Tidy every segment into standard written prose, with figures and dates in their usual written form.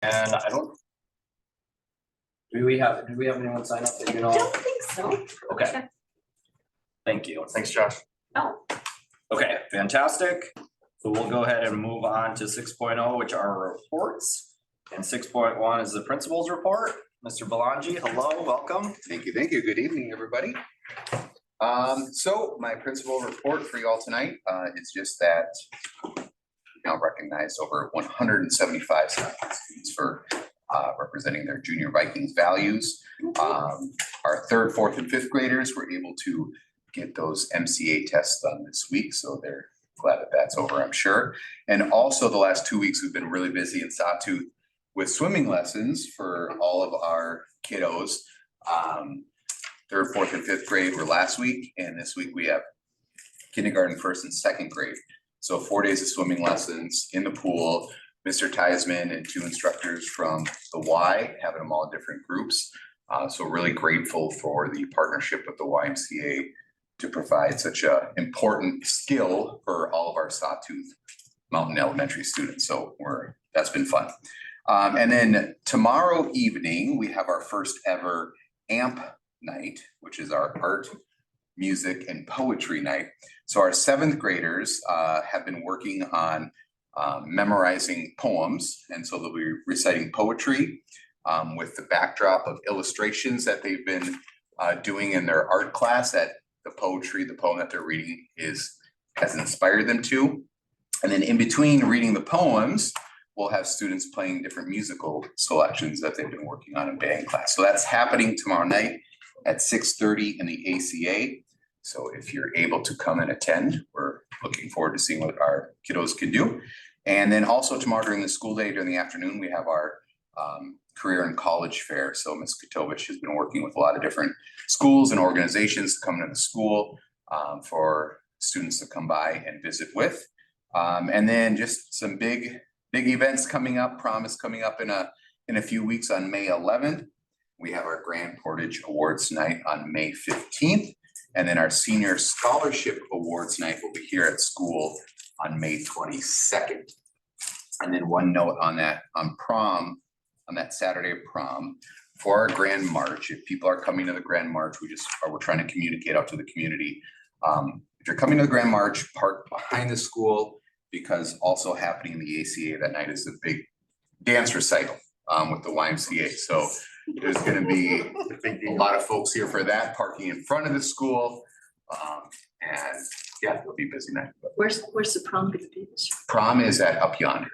And I don't. Do we have anyone sign up that you know? I don't think so. Okay. Thank you. Thanks, Josh. Oh, Okay, fantastic. So we'll go ahead and move on to 6.0, which are reports. And 6.1 is the principal's report. Mr. Belangi, hello, welcome. Thank you. Good evening, everybody. So my principal report for you all tonight is just that we now recognize over 175 students for representing their junior Vikings values. Our third, fourth, and fifth graders were able to get those MCA tests done this week, so they're glad that that's over, I'm sure. And also the last 2 weeks we've been really busy in Sawtooth with swimming lessons for all of our kiddos. Third, fourth, and fifth grade were last week, and this week we have kindergarten, first, and second grade. So 4 days of swimming lessons in the pool. Mr. Theismann and 2 instructors from the Y, having them all in different groups. So really grateful for the partnership with the YMCA to provide such a important skill for all of our Sawtooth Mountain Elementary students. So that's been fun. And then tomorrow evening, we have our first ever AMP night, which is our art, music, and poetry night. So our 7th graders have been working on memorizing poems. And so they'll be reciting poetry with the backdrop of illustrations that they've been doing in their art class that the poem that they're reading has inspired them to. And then in between reading the poems, we'll have students playing different musical selections that they've been working on in band class. So that's happening tomorrow night at 6:30 in the ACA. So if you're able to come and attend, we're looking forward to seeing what our kiddos can do. And then also tomorrow during the school day, during the afternoon, we have our career and college fair. So Ms. Katovich has been working with a lot of different schools and organizations to come to the school for students to come by and visit with. And then just some big events coming up. Prom is coming up in a few weeks on May 11th. We have our Grand Portage Awards night on May 15th. And then our Senior Scholarship Awards night will be here at school on May 22nd. And then one note on that, on prom, on that Saturday of prom, for our Grand March, if people are coming to the Grand March, we're trying to communicate out to the community. If you're coming to the Grand March, park behind the school, because also happening in the ACA that night is a big dance recital with the YMCA. So there's gonna be a lot of folks here for that, parking in front of the school. And yeah, it'll be a busy night. But where's the prom gonna be this year? prom is at Up Yonder.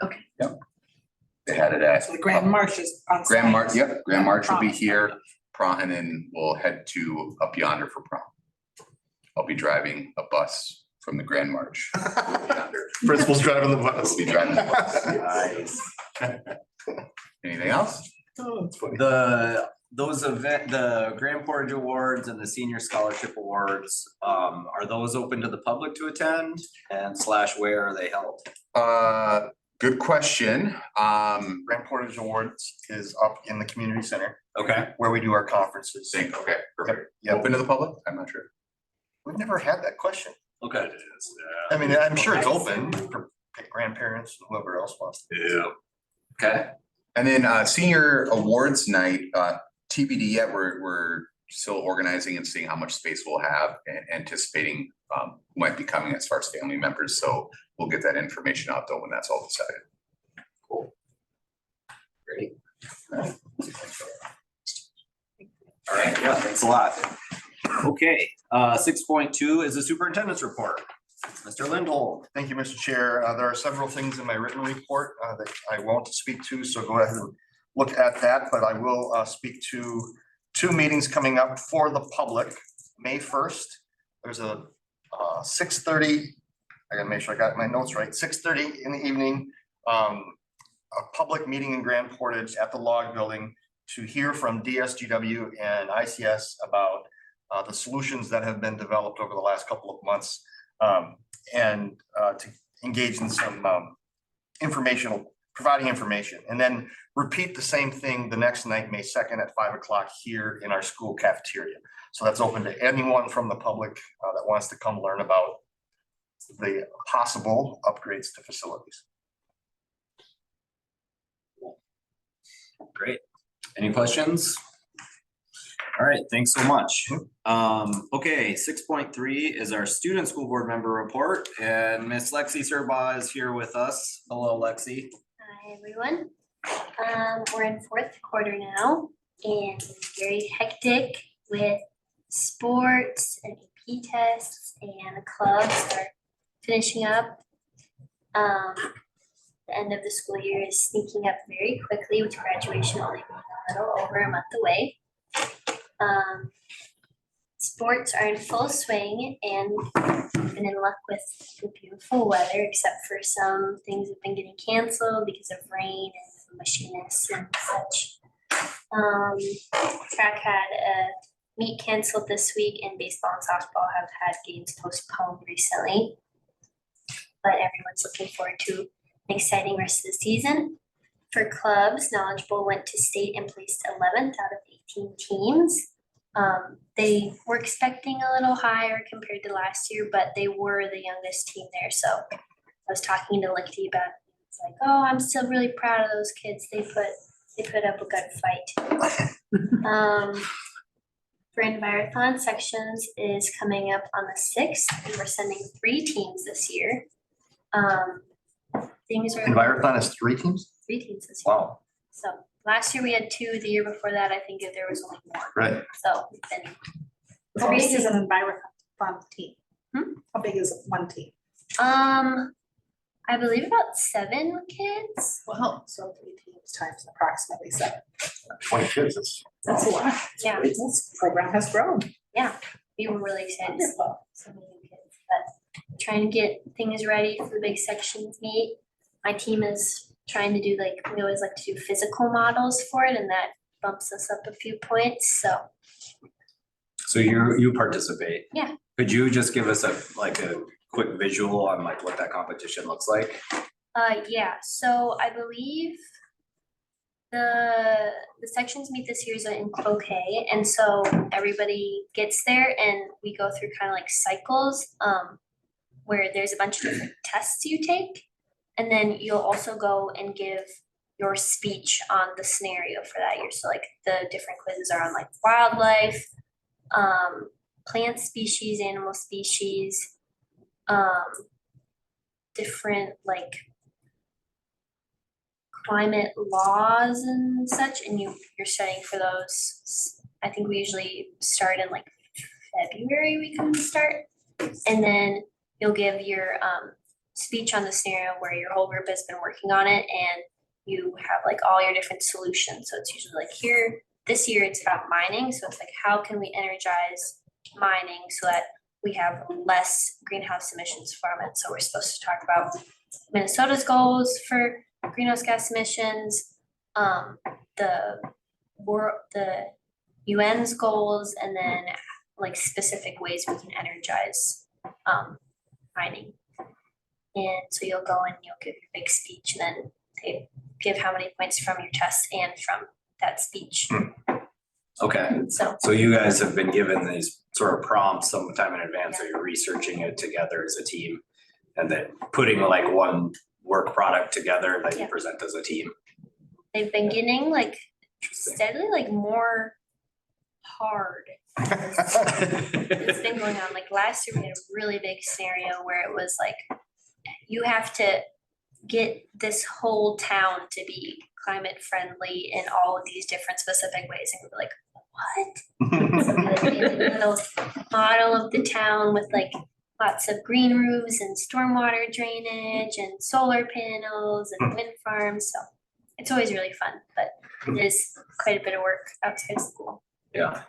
Okay. Yep. They had it at. So the Grand March is on. Grand March, yep, Grand March will be Prom. here, prom, and then we'll head to Up Yonder for prom. I'll be driving a bus from the Grand March. to Up Yonder. Principal's driving the bus. I'll be driving the bus. Nice. Anything else? Oh, that's funny. The Grand Portage Awards and the Senior Scholarship Awards, are those open to the public to attend, and / where are they held? Good question. Grand Portage Awards is up in the community center Okay. where we do our conferences. Okay, perfect. Yep. Open to the public? I'm not sure. We've never had that question. Okay. I mean, I'm sure it's open for grandparents and whoever else wants. Yeah. Okay. And then senior awards night, TBD yet, we're still organizing and seeing how much space we'll have and anticipating who might be coming as far as family members. So we'll get that information out though when that's all decided. Cool. Great. All right, yeah, thanks a lot. Okay, 6.2 is the superintendent's report. Mr. Lindholm. Thank you, Mr. Chair. There are several things in my written report that I won't speak to, so go ahead and look at that, but I will speak to 2 meetings coming up for the public. May 1st, there's a 6:30, I gotta make sure I got my notes right, 6:30 in the evening, a public meeting in Grand Portage at the Log Building to hear from DSGW and ICS about the solutions that have been developed over the last couple of months, and to engage in some providing information, and then repeat the same thing the next night, May 2nd at 5 o'clock here in our school cafeteria. So that's open to anyone from the public that wants to come learn about the possible upgrades to facilities. Great. Any questions? All right, thanks so much. Okay, 6.3 is our student school board member report, and Miss Lexi Serba is here with us. Hello, Lexi. Hi, everyone. We're in fourth quarter now and very hectic with sports and AP tests, and the clubs are finishing up. The end of the school year is sneaking up very quickly, with graduation only being a little over a month away. Sports are in full swing, and we've been in luck with the beautiful weather, except for some things have been getting canceled because of rain and mushiness and such. Track had a meet canceled this week, and baseball and softball have had games postponed recently. But everyone's looking forward to an exciting rest of the season. For clubs, Knowledge Bowl went to state and placed 11th out of 18 teams. They were expecting a little higher compared to last year, but they were the youngest team there. So I was talking to Lichty about it. It's like, oh, I'm still really proud of those kids. They put up a good fight. For Envirothon, sections is coming up on the 6th, and we're sending 3 teams this year. Things are Envirothon is 3 teams? 3 teams this year. Wow, So last year we had 2. The year before that, I think there was only 1. right. So we've been How big is an Envirothon team? Hmm? How big is one team? I believe about 7 kids. Well, so 3 teams times approximately 7. 20 kids, That's a lot. Yeah, This program has grown. we were really excited to see Wonderful. so many new kids, but trying to get things ready for the big sections meet. My team is trying to do, like, we always like to do physical models for it, and that bumps us up a few points, so. So you participate? Yeah. Could you just give us a quick visual on like what that competition looks like? Yeah, so I believe the sections meet this year is in Cloquet, and so everybody gets there and we go through kind of like cycles, where there's a bunch of different tests you take, and then you'll also go and give your speech on the scenario for that year. So like the different quizzes are on like wildlife, plant species, animal species, different like climate laws and such, and you're studying for those. I think we usually start in like February, we can start, and then you'll give your speech on the scenario where your whole group has been working on it, and you have like all your different solutions. So it's usually like here, this year it's about mining, so it's like how can we energize mining so that we have less greenhouse emissions from it. So we're supposed to talk about Minnesota's goals for greenhouse gas emissions, the UN's goals, and then like specific ways we can energize mining. And so you'll go and you'll give your big speech, and then they give how many points from your test and from that speech. Okay, So you guys have been given these sort of prompts sometime in advance, so you're researching it together as a team, and then putting like one work product together that you Yeah. present as a team. they've been getting like Interesting. steadily like more hard. It's been going on. Like last year, we had a really big scenario where it was like, you have to get this whole town to be climate friendly in all of these different specific ways. And we were like, what? So we like made a little model of the town with like lots of green roofs and stormwater drainage and solar panels and wind farms. So it's always really fun, but it is quite a bit of work outside school. Yeah,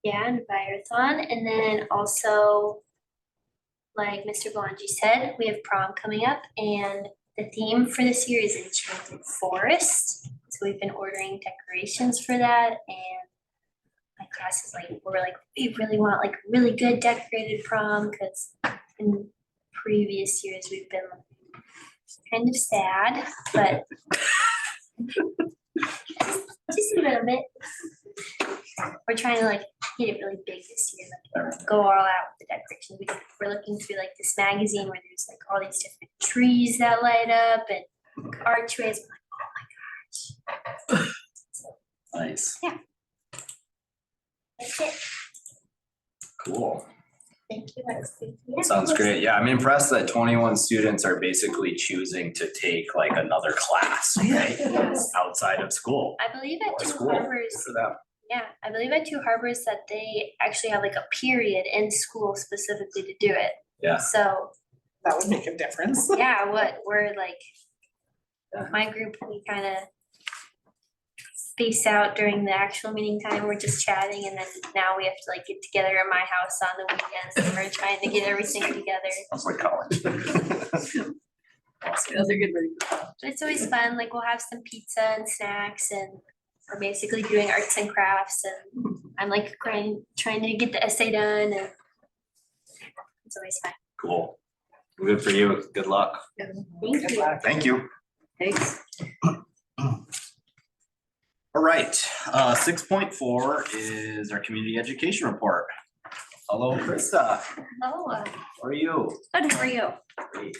Yeah, Envirothon, and then also, like Mr. Belangi said, we have prom coming up, and the theme for this year is Enchanted Forest. So we've been ordering decorations for that, and my class is like, we really want like really good decorated prom, because in previous years we've been kind of sad, but just a little bit. We're trying to like get it really big this year, like go all out with the decorations. We're looking through like this magazine where there's like all these different trees that light up and archways. Nice, That's it. cool. Thank you, Lexi. Yeah. Sounds great. Yeah, I'm impressed that 21 students are basically choosing to take like another class, right? Yes. Outside of school. I believe at That's Two cool. Harbors, For them. yeah, I believe at Two Harbors that they actually have like a period in school specifically to do it. Yeah. So, That would make a difference. yeah, we're like, Yeah. my group, we kind of space out during the actual meeting time. We're just chatting, and then now we have to like get together at my house on the weekends, and we're trying to get everything together. Sounds like college. Those are good. But it's always fun, like we'll have some pizza and snacks, and we're basically doing arts and crafts, and I'm like trying to get the essay done, and it's always fun. Cool. Good for you. Good luck. Thank you. Thank you. Thanks. All right, 6.4 is our community education report. Hello, Krista. Hello, How are you? good, how are you? Great.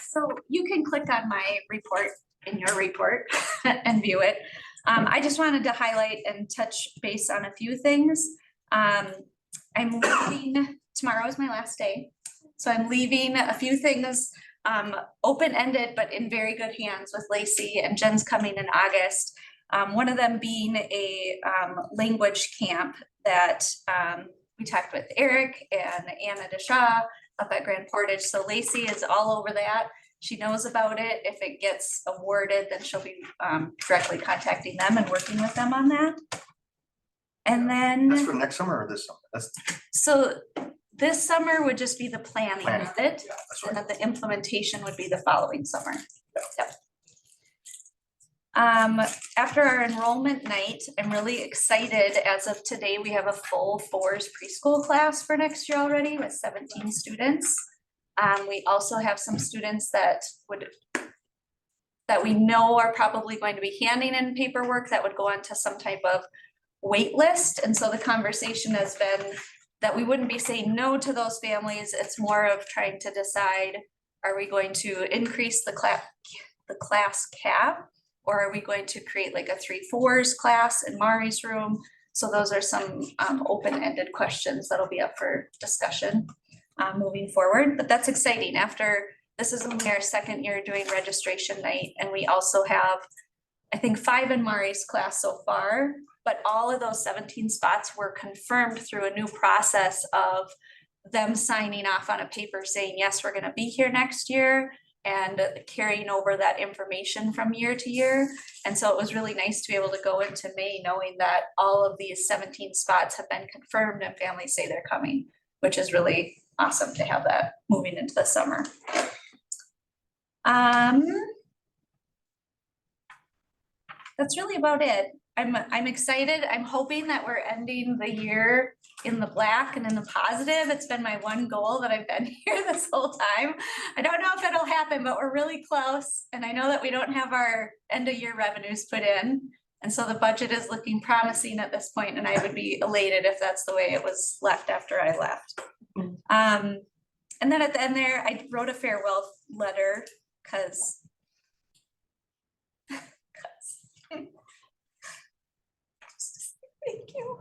So you can click on my report in your report and view it. I just wanted to highlight and touch base on a few things. I'm leaving, tomorrow is my last day. So I'm leaving a few things open-ended, but in very good hands with Lacey, and Jen's coming in August. One of them being a language camp that we talked with Eric and Anna DeShaw up at Grand Portage. So Lacey is all over that. She knows about it. If it gets awarded, then she'll be directly contacting them and working with them on that. And That's then, for next summer or this summer? That's so this summer would just be the planning planning. of it. Yeah, that's And right. then the implementation would be the following summer. Yep. After our enrollment night, I'm really excited. As of today, we have a full fours preschool class for next year already with 17 students. We also have some students that we know are probably going to be handing in paperwork that would go onto some type of wait list. And so the conversation has been that we wouldn't be saying no to those families. It's more of trying to decide, are we going to increase the class cap? Or are we going to create like a 3-4s class in Marais' room? So those are some open-ended questions that'll be up for discussion moving forward, but that's exciting. After, this is only our second year doing registration night, and we also have, I think, 5 in Marais' class so far, but all of those 17 spots were confirmed through a new process of them signing off on a paper saying, yes, we're gonna be here next year, and carrying over that information from year to year. And so it was really nice to be able to go into May knowing that all of these 17 spots have been confirmed and families say they're coming, which is really awesome to have that moving into the summer. That's really about it. I'm excited. I'm hoping that we're ending the year in the black and in the positive. It's been my one goal that I've been here this whole time. I don't know if it'll happen, but we're really close. And I know that we don't have our end of year revenues put in. And so the budget is looking promising at this point, and I would be elated if that's the way it was left after I left. And then at the end there, I wrote a farewell letter because thank you.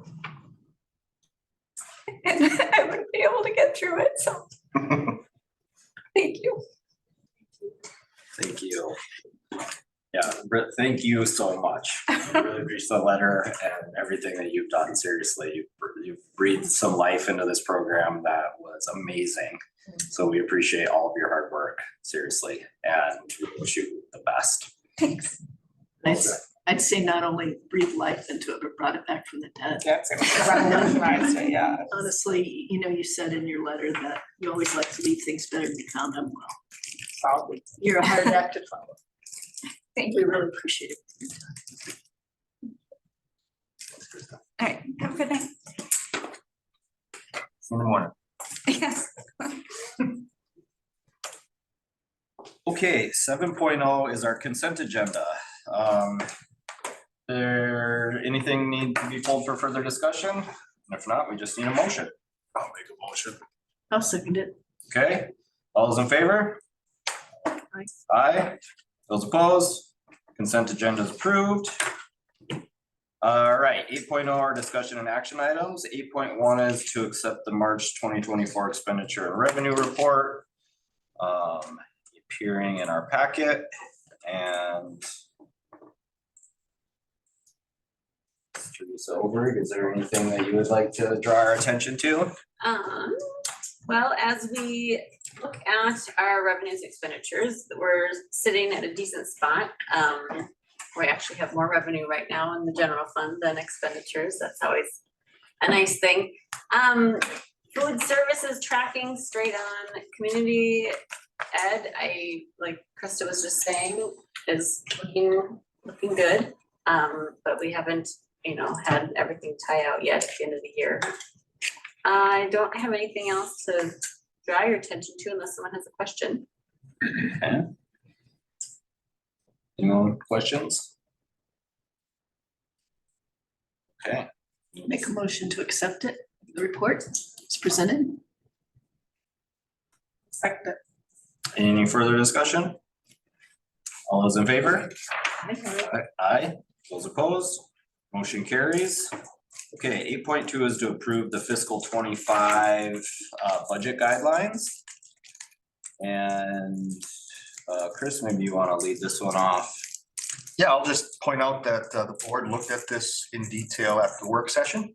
And I wouldn't be able to get through it, so thank you. Thank you. Yeah, Britt, thank you so much. I really appreciate the letter and everything that you've done. Seriously, you've breathed some life into this program that was amazing. So we appreciate all of your hard work, seriously, and we wish you the best. Thanks. I'd say not only breathe life into it, but brought it back from the dead. That's it. Revolutionized it, yeah. Honestly, you know, you said in your letter that you always like to leave things better than you found them. Well, Solid. you're a hard act to follow. Thank We you. really appreciate it. All right, have a good night. In the morning. Yes. Okay, 7.0 is our consent agenda. There, anything need to be pulled for further discussion? If not, we just need a motion. I'll make a motion. I'll second it. Okay, all those in favor? Aye. Aye, Those opposed? Consent agenda is approved. All right, 8.0 are discussion and action items. 8.1 is to accept the March 2024 expenditure and revenue report. Appearing in our packet and Teresa Overig, is there anything that you would like to draw our attention to? Well, as we look at our revenues expenditures, we're sitting at a decent spot. We actually have more revenue right now in the general fund than expenditures. That's always a nice thing. Food services tracking straight on. Community ed, like Krista was just saying, is looking good. But we haven't, had everything tie out yet at the end of the year. I don't have anything else to draw your attention to unless someone has a question. Okay. Anyone with questions? Okay. Make a motion to accept it, the report is presented. Second. Any further discussion? All those in favor? Aye. Those opposed? Motion carries. Okay, 8.2 is to approve the fiscal 25 budget guidelines. And Chris, maybe you want to lead this one off. Yeah, I'll just point out that the board looked at this in detail at the work session,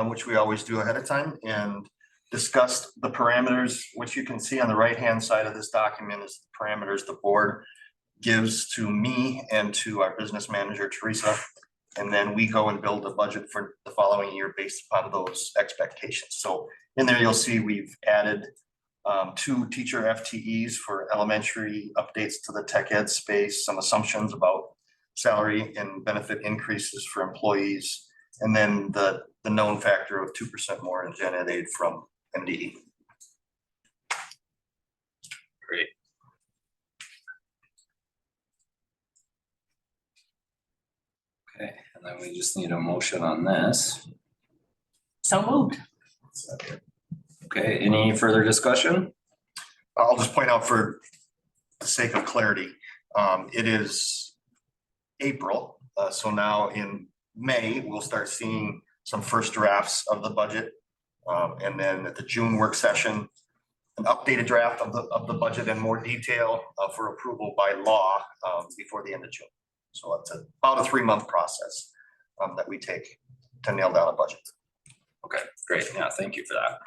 which we always do ahead of time, and discussed the parameters, which you can see on the right-hand side of this document is the parameters the board gives to me and to our business manager, Teresa. And then we go and build a budget for the following year based upon those expectations. So in there, you'll see we've added 2 teacher FTEs for elementary updates to the tech ed space, some assumptions about salary and benefit increases for employees, and then the known factor of 2% more in gen ed aid from MDE. Great. Okay, and then we just need a motion on this. So moved. Okay, any further discussion? I'll just point out for the sake of clarity, it is April. So now in May, we'll start seeing some first drafts of the budget. And then at the June work session, an updated draft of the budget in more detail for approval by law before the end of June. So it's about a 3-month process that we take to nail down a budget. Okay, great. Yeah, thank you for that.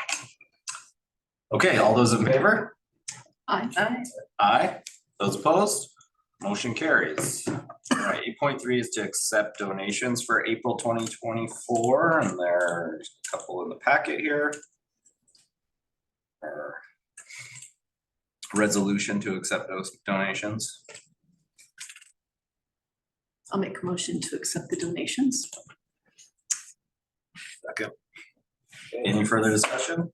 Okay, all those in favor? Aye. Aye. Those opposed? Motion carries. All right, 8.3 is to accept donations for April 2024, and there's a couple in the packet here. Resolution to accept those donations. I'll make a motion to accept the donations. Second. Any further discussion?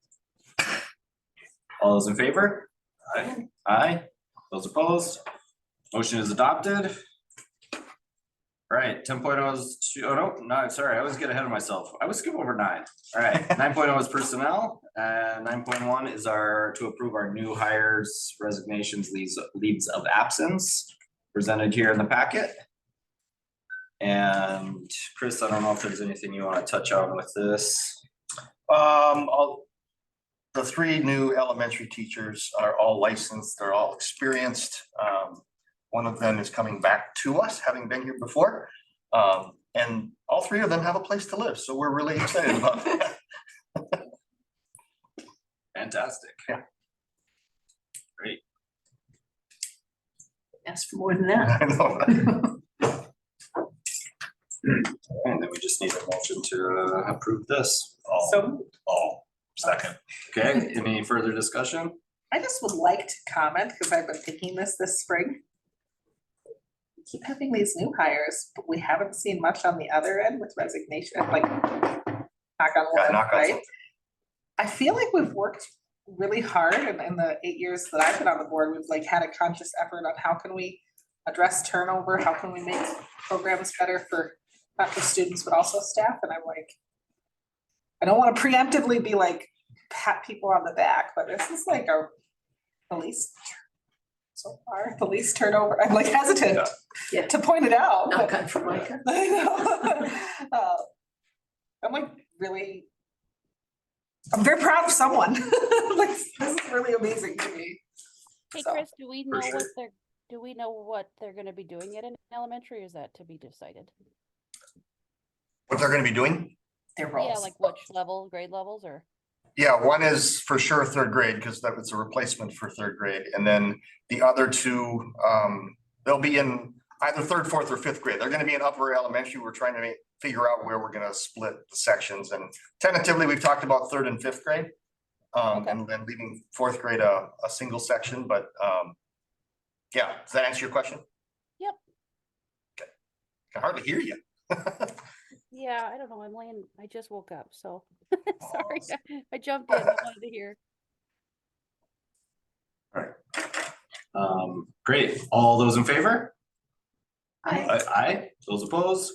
All those in favor? Aye. Aye. Those opposed? Motion is adopted. All right, 10.0 is, no, sorry, I always get ahead of myself. I would skip over 9. All right, 9.0 is personnel, and 9.1 is to approve our new hires, resignations, leaves of absence, presented here in the packet. And Chris, I don't know if there's anything you want to touch on with this. The 3 new elementary teachers are all licensed, they're all experienced. One of them is coming back to us, having been here before. And all 3 of them have a place to live, so we're really excited about that. Fantastic. Yeah. Great. Ask for more than that. I know. And then we just need a motion to approve this. So Second. Okay, any further discussion? I just would like to comment, because I've been thinking this spring. We keep having these new hires, but we haven't seen much on the other end with resignation, like knock on wood, knock on right? something. I feel like we've worked really hard, and in the 8 years that I've been on the board, we've had a conscious effort on how can we address turnover, how can we make programs better for not just students, but also staff, and I'm like, I don't want to preemptively be like, pat people on the back, but this is like at least so far, the least turnover. I'm like hesitant Yeah. to point it out. Not but- cut from like. I know. I'm like really, I'm very proud of someone. Like, this is really amazing to me. Hey, So, Chris, do we know sure. what they're gonna be doing it in elementary, or is that to be decided? What they're gonna be doing? Their Yeah, roles. like which level, grade levels, or? Yeah, one is for sure third grade, because that was a replacement for third grade, and then the other two, they'll be in either third, fourth, or fifth grade. They're gonna be in upper elementary. We're trying to figure out where we're gonna split the sections, and tentatively, we've talked about third and fifth grade. Okay. And then leaving fourth grade a single section, but yeah, does that answer your question? Yep. Okay. Can hardly hear you. Yeah, I don't know, I just woke up, so, sorry, I jumped in, I wanted to hear. Great. All those in favor? Aye. Aye. Those opposed?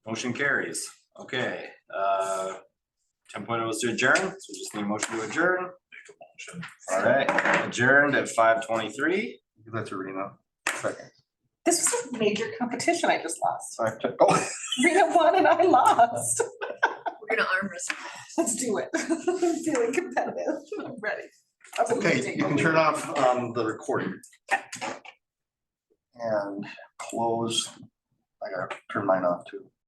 Motion carries. Okay, 10.0 is to adjourn, so we just need a motion to adjourn. Make a motion. All right, adjourned at 5:23. Give that to Rena. Second. This was a major competition I just lost. Oh, Rena won and I lost. We're gonna arm wrestle. Let's do it. I'm feeling competitive. I'm ready. I'm gonna okay, take you can over. turn off the recording. And close. I gotta turn mine off too.